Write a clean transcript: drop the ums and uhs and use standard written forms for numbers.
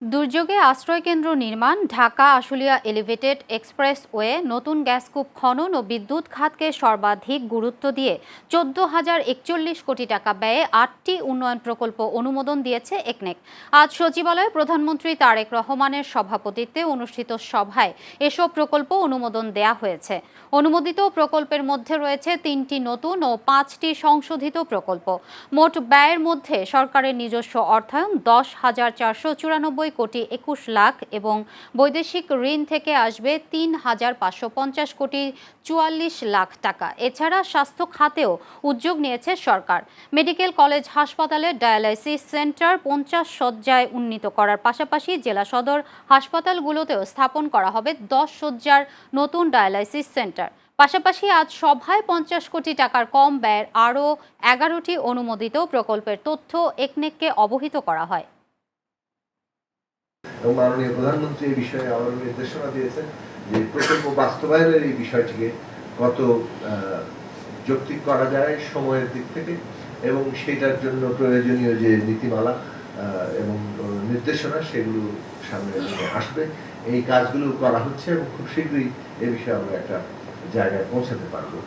দুর্যোগে আশ্রয়কেন্দ্র নির্মাণ, Dhaka Ashulia elevated expressway, নতুন গ্যাসকূপ খনন ও বিদ্যুৎ খাতকে সর্বাধিক গুরুত্ব দিয়ে 14,041 কোটি টাকা ব্যয়ে 8টি উন্নয়ন প্রকল্প অনুমোদন দিয়েছে একনেক। আজ সচিবালয়ে প্রধানমন্ত্রী তারেক রহমানের সভাপতিত্বে অনুষ্ঠিত সভায় এসব প্রকল্প অনুমোদন দেয়া হয়েছে। অনুমোদিত প্রকল্পের মধ্যে রয়েছে 3টি নতুন ও 5টি সংশোধিত প্রকল্প। মোট ব্যয়ের মধ্যে সরকারের নিজস্ব অর্থায়ন 10,494 কোটি 21 লাখ এবং বৈদেশিক ঋণ থেকে আসবে 3,550 কোটি 44 লাখ টাকা। এছাড়া স্বাস্থ্য খাতেও উদ্যোগ নিয়েছে সরকার। মেডিকেল কলেজ হাসপাতালে ডায়ালাইসিস সেন্টার 50 শয্যায় উন্নীত করার পাশাপাশি জেলা সদর হাসপাতালগুলোতেও স্থাপন করা হবে 10 শয্যার নতুন ডায়ালাইসিস সেন্টার। পাশাপাশি আজ সভায় 50 কোটি টাকার কম ব্যয়ের আরও 11টি অনুমোদিত প্রকল্পের তথ্য একনেককে অবহিত করা হয়। মাননীয় প্রধানমন্ত্রী এই বিষয়ে আরো নির্দেশনা দিয়েছেন যে প্রকল্প বাস্তবায়নের এই বিষয়টিকে কত যৌক্তিক করা যায় সময়ের দিক থেকে, এবং সেটার জন্য প্রয়োজনীয় যে নীতিমালা এবং নির্দেশনা সেগুলো সামনে আসবে। এই কাজগুলো করা হচ্ছে এবং খুব শীঘ্রই এ বিষয়ে আমরা একটা জায়গায় পৌঁছাতে পারবো।